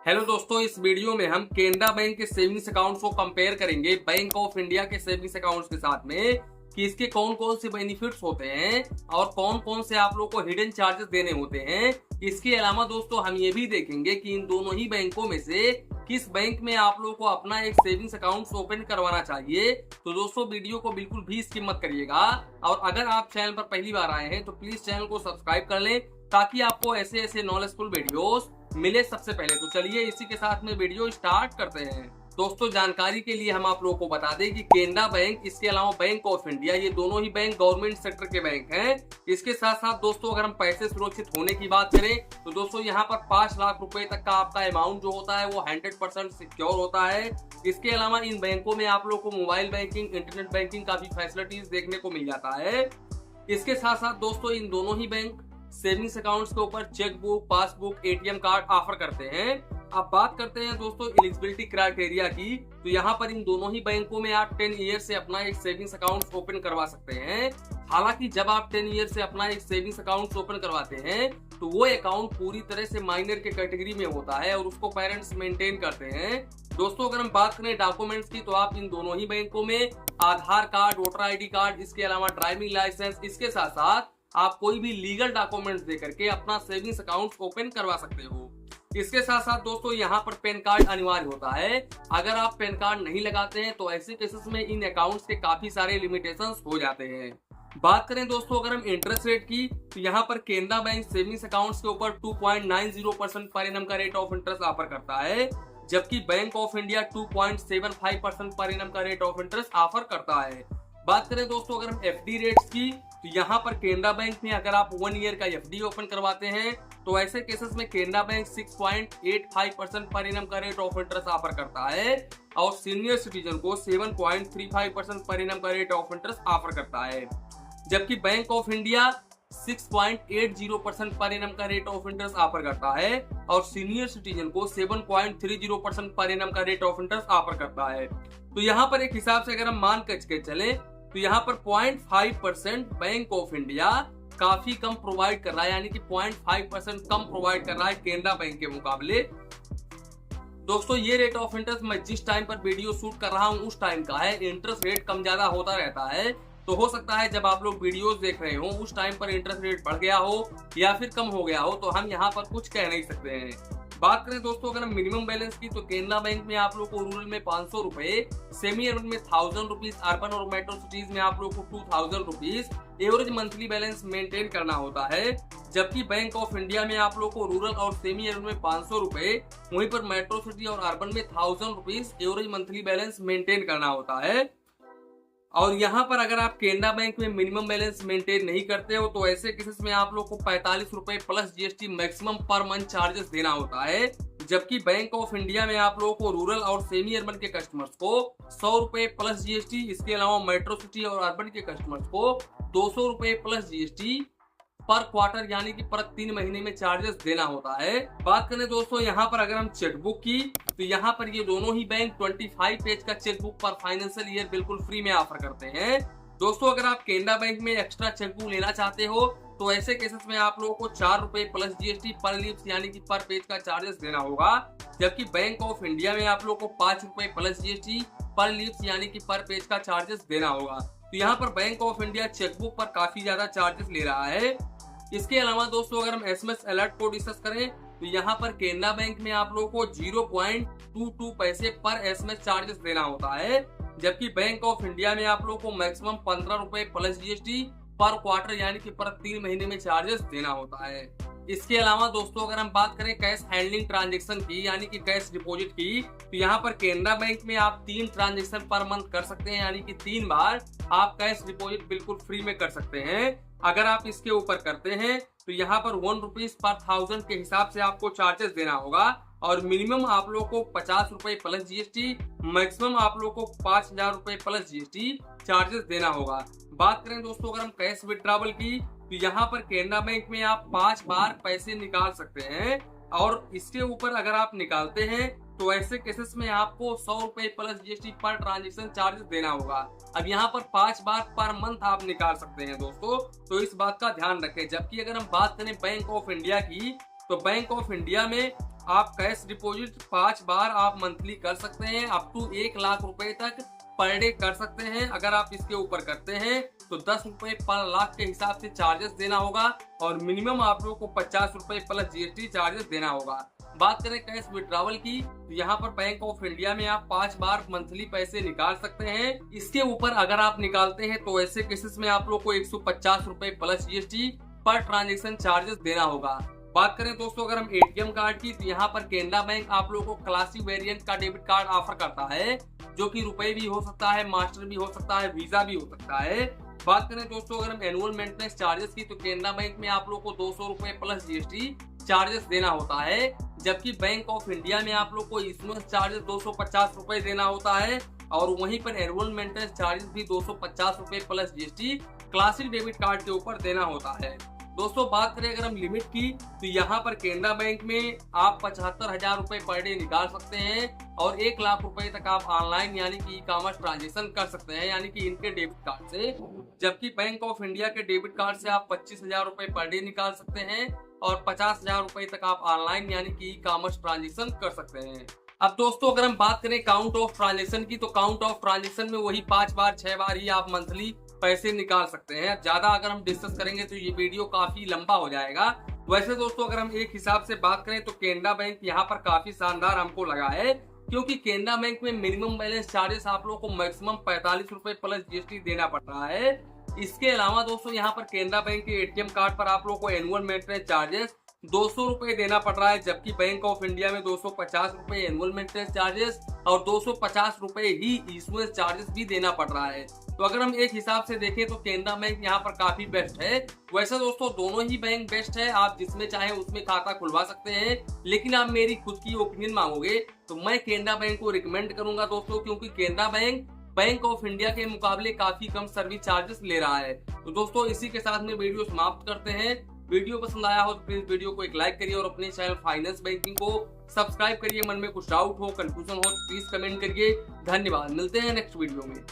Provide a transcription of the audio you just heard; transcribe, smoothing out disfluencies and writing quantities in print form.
Hello दोस्तों, इस video में हम केनरा बैंक के सेविंग्स अकाउंट्स को कंपेयर करेंगे बैंक ऑफ इंडिया के सेविंग्स अकाउंट्स के साथ में कि इसके कौन कौन से बेनिफिट्स होते हैं और कौन कौन से आप लोगों को हिडन चार्जेस देने होते हैं। इसके अलावा दोस्तों हम ये भी देखेंगे कि इन दोनों ही बैंकों में से किस बैंक में आप लोगों को अपना एक सेविंग्स अकाउंट ओपन करवाना चाहिए। तो दोस्तों वीडियो को बिल्कुल भी स्किप मत करिएगा और अगर आप चैनल पर पहली बार आए हैं तो प्लीज चैनल को सब्सक्राइब कर लें ताकि आपको ऐसे ऐसे नॉलेजफुल वीडियोस मिले सबसे पहले। तो चलिए इसी के साथ में वीडियो स्टार्ट करते हैं। दोस्तों जानकारी के लिए हम आप लोगों को बता दें कि केनरा बैंक इसके अलावा बैंक ऑफ इंडिया ये दोनों ही बैंक गवर्नमेंट सेक्टर के बैंक हैं। इसके साथ साथ दोस्तों अगर हम पैसे सुरक्षित होने की बात करें तो दोस्तों यहाँ पर 5 लाख रुपए तक का आपका अमाउंट जो होता है वो 100% सिक्योर होता है। इसके अलावा इन बैंकों में आप लोगों को मोबाइल बैंकिंग, इंटरनेट बैंकिंग का भी फैसिलिटीज देखने को मिल जाता है। इसके साथ साथ दोस्तों इन दोनों ही बैंक सेविंग्स अकाउंट्स के ऊपर chequebook, passbook, ATM card offer करते हैं। अब बात करते हैं दोस्तों एलिजिबिलिटी क्राइटेरिया की, तो यहाँ पर इन दोनों ही बैंकों में आप 10 ईयर से अपना एक सेविंग्स अकाउंट ओपन करवा सकते हैं। हालांकि जब आप 10 ईयर से अपना एक सेविंग्स अकाउंट ओपन करवाते हैं तो वो अकाउंट पूरी तरह से माइनर के कैटेगरी में होता है और उसको पेरेंट्स मेंटेन करते हैं। दोस्तों अगर हम बात करें डॉक्यूमेंट्स की तो आप इन दोनों ही बैंकों में आधार कार्ड, वोटर आईडी कार्ड, इसके अलावा ड्राइविंग लाइसेंस, इसके साथ साथ आप कोई भी लीगल डॉक्यूमेंट्स दे करके अपना सेविंग्स अकाउंट ओपन करवा सकते हो। इसके साथ साथ दोस्तों यहाँ पर पैन कार्ड अनिवार्य होता है। अगर आप पैन कार्ड नहीं लगाते हैं तो ऐसे केसेस में इन अकाउंट्स के काफी सारे लिमिटेशंस हो जाते हैं। बात करें दोस्तों अगर हम इंटरेस्ट रेट की तो यहाँ पर केनरा बैंक सेविंग्स अकाउंट्स के ऊपर 2.90% पर एनम का रेट ऑफ इंटरेस्ट ऑफर करता है, जबकि bank of India 2.75% per annum का रेट ऑफ इंटरेस्ट ऑफर करता है। बात करें दोस्तों अगर हम एफडी रेट्स की तो यहाँ पर केनरा बैंक में अगर आप 1 ईयर का एफडी ओपन करवाते हैं तो ऐसे केसेस में केनरा बैंक 6.85% पर एनम का रेट ऑफ इंटरेस्ट ऑफर करता है और सीनियर सिटीजन को 7.35% पर एनम का रेट ऑफ इंटरेस्ट ऑफर करता है, जबकि bank of India 6.80% per annum का रेट ऑफ इंटरेस्ट ऑफर करता है और सीनियर सिटीजन को 7.30% पर एनम का रेट ऑफ इंटरेस्ट ऑफर करता है। तो यहाँ पर एक हिसाब से अगर हम मान के चले तो यहाँ पर 0.5% बैंक ऑफ इंडिया काफी कम प्रोवाइड कर रहा है, यानी कि 0.5% कम प्रोवाइड कर रहा है केनरा बैंक के मुकाबले। दोस्तों ये रेट ऑफ इंटरेस्ट मैं जिस टाइम पर वीडियो शूट कर रहा हूँ उस टाइम का है। इंटरेस्ट रेट कम ज्यादा होता रहता है, तो हो सकता है जब आप लोग वीडियोस देख रहे हो उस टाइम पर इंटरेस्ट रेट बढ़ गया हो या फिर कम हो गया हो, तो हम यहाँ पर कुछ कह नहीं सकते हैं। बात करें दोस्तों अगर हम मिनिमम बैलेंस की तो केनरा बैंक में आप लोग को रूरल में 500 रुपए, सेमी अर्बन में 1000 रुपीज, अर्बन और मेट्रो सिटीज में आप लोग को 2000 rupees average monthly balance maintain करना होता है, जबकि बैंक ऑफ इंडिया में आप लोग को रूरल और सेमी अर्बन में 500 रुपए, वहीं पर मेट्रो सिटी और अर्बन में 1000 rupees average monthly balance maintain करना होता है। और यहाँ पर अगर आप केनरा बैंक में मिनिमम बैलेंस मेंटेन नहीं करते हो तो ऐसे केसेस में आप लोग को 45 रुपए plus GST maximum per month charges देना होता है, जबकि बैंक ऑफ इंडिया में आप लोगों को रूरल और सेमी अर्बन के कस्टमर्स को 100 रुपए प्लस जीएसटी, इसके अलावा मेट्रो सिटी और अर्बन के कस्टमर्स को 200 रुपए प्लस जीएसटी पर क्वार्टर यानी कि पर 3 महीने में चार्जेस देना होता है। बात करें दोस्तों यहाँ पर अगर हम चेकबुक की तो यहाँ पर ये दोनों ही बैंक 25 पेज का चेकबुक पर फाइनेंशियल ईयर बिल्कुल फ्री में ऑफर करते हैं। दोस्तों अगर आप केनरा बैंक में एक्स्ट्रा चेकबुक लेना चाहते हो तो ऐसे केसेस में आप लोगों को 4 रुपए प्लस जीएसटी पर लीव्स यानी कि पर पेज का चार्जेस देना होगा, जबकि बैंक ऑफ इंडिया में आप लोगों को 5 रुपए प्लस जीएसटी पर लीव्स यानी कि पर पेज का चार्जेस देना होगा। तो यहाँ पर बैंक ऑफ इंडिया चेकबुक पर काफी ज्यादा चार्जेस ले रहा है। इसके अलावा दोस्तों अगर हम एसएमएस अलर्ट को डिस्कस करें तो यहाँ पर केनरा बैंक में आप लोगों को 0.22 पैसे पर एसएमएस चार्जेस देना होता है, जबकि बैंक ऑफ इंडिया में आप लोगों को मैक्सिमम 15 रुपए प्लस जीएसटी पर क्वार्टर यानी कि पर 3 महीने में चार्जेस देना होता है। इसके अलावा दोस्तों अगर हम बात करें कैश हैंडलिंग ट्रांजेक्शन की यानी कि कैश डिपॉजिट की तो यहाँ पर केनरा बैंक में आप 3 ट्रांजेक्शन पर मंथ कर सकते हैं, यानी कि 3 बार आप कैश डिपॉजिट बिल्कुल फ्री में कर सकते हैं। अगर आप इसके ऊपर करते हैं तो यहाँ पर 1 रुपीज पर 1000 के हिसाब से आपको चार्जेस देना होगा और मिनिमम आप लोग को 50 रुपए प्लस जीएसटी, मैक्सिमम आप लोग को 5000 रुपए प्लस जीएसटी चार्जेस देना होगा। बात करें दोस्तों अगर हम कैश विड्रॉवल की तो यहाँ पर केनरा बैंक में आप 5 बार पैसे निकाल सकते हैं और इसके ऊपर अगर आप निकालते हैं तो ऐसे केसेस में आपको 100 रुपए plus GST per transaction charges देना होगा। अब यहाँ पर 5 बार पर मंथ आप निकाल सकते हैं दोस्तों, तो इस बात का ध्यान रखें। जबकि अगर हम बात करें बैंक ऑफ इंडिया की तो बैंक ऑफ इंडिया में आप कैश डिपॉजिट 5 बार आप मंथली कर सकते हैं, अप टू 1 लाख रुपए तक पर डे कर सकते हैं। अगर आप इसके ऊपर करते हैं तो 10 रुपए पर लाख के हिसाब से चार्जेस देना होगा और मिनिमम आप लोगों को 50 रुपए प्लस जीएसटी चार्जेस देना होगा। बात करें कैश विड्रॉवल की, तो यहाँ पर बैंक ऑफ इंडिया में आप 5 बार मंथली पैसे निकाल सकते हैं। इसके ऊपर अगर आप निकालते हैं तो ऐसे केसेस में आप लोग को 150 रुपए plus GST per transaction charges देना होगा। बात करें दोस्तों अगर हम एटीएम कार्ड की, तो यहाँ पर केनरा बैंक आप लोगों को क्लासिक वेरिएंट का डेबिट कार्ड ऑफर करता है, जो कि रुपए भी हो सकता है, मास्टर भी हो सकता है, वीजा भी हो सकता है। बात करें दोस्तों अगर हम एनुअल मेंटेनेंस चार्जेस की, तो केनरा बैंक में आप लोग को 200 रुपए प्लस जीएसटी चार्जेस देना होता है, जबकि बैंक ऑफ इंडिया में आप लोग को इशुएंस चार्जेस 250 रुपए देना होता है और वहीं पर एनुअल मेंटेनेंस चार्जेस भी 250 रुपए plus GST classic debit card के ऊपर देना होता है। दोस्तों बात करें अगर हम लिमिट की, तो यहाँ पर केनरा बैंक में आप 75,000 रुपए पर डे निकाल सकते हैं और 1 लाख रुपए तक आप ऑनलाइन यानी कि ई कॉमर्स ट्रांजेक्शन कर सकते हैं, यानी कि इनके डेबिट कार्ड से। जबकि बैंक ऑफ इंडिया के डेबिट कार्ड से आप 25,000 रुपए पर डे निकाल सकते हैं और 50,000 रुपए तक आप ऑनलाइन यानी कि ई कॉमर्स ट्रांजेक्शन कर सकते हैं। अब दोस्तों अगर हम बात करें काउंट ऑफ ट्रांजेक्शन की, तो काउंट ऑफ ट्रांजेक्शन में वही 5 बार 6 बार ही आप मंथली पैसे निकाल सकते हैं। ज्यादा अगर हम डिस्कस करेंगे तो ये वीडियो काफी लंबा हो जाएगा। वैसे दोस्तों अगर हम एक हिसाब से बात करें तो केनरा बैंक यहाँ पर काफी शानदार हमको लगा है, क्योंकि केनरा बैंक में मिनिमम बैलेंस चार्जेस आप लोगों को मैक्सिमम 45 रुपए प्लस जीएसटी देना पड़ रहा है। इसके अलावा दोस्तों यहाँ पर केनरा बैंक के एटीएम कार्ड पर आप लोगों को एनुअल मेंटेनेंस चार्जेस 200 रुपए देना पड़ रहा है, जबकि बैंक ऑफ इंडिया में 250 रुपए एनुअल मेंटेनेंस चार्जेस और 250 रुपए ही इशुएंस चार्जेस भी देना पड़ रहा है। तो अगर हम एक हिसाब से देखें तो केनरा बैंक यहाँ पर काफी बेस्ट है। वैसे दोस्तों दोनों ही बैंक बेस्ट है, आप जिसमें चाहे उसमें खाता खुलवा सकते हैं, लेकिन आप मेरी खुद की ओपिनियन मांगोगे तो मैं केनरा बैंक को रिकमेंड करूंगा दोस्तों, क्योंकि Canara bank bank of India के मुकाबले काफी कम सर्विस चार्जेस ले रहा है। तो दोस्तों इसी के साथ में वीडियो समाप्त करते हैं। वीडियो पसंद आया हो तो प्लीज वीडियो को एक लाइक करिए और अपने चैनल फाइनेंस बैंकिंग को सब्सक्राइब करिए। मन में कुछ डाउट हो, कंफ्यूजन हो तो प्लीज कमेंट करिए। धन्यवाद, मिलते हैं नेक्स्ट वीडियो में।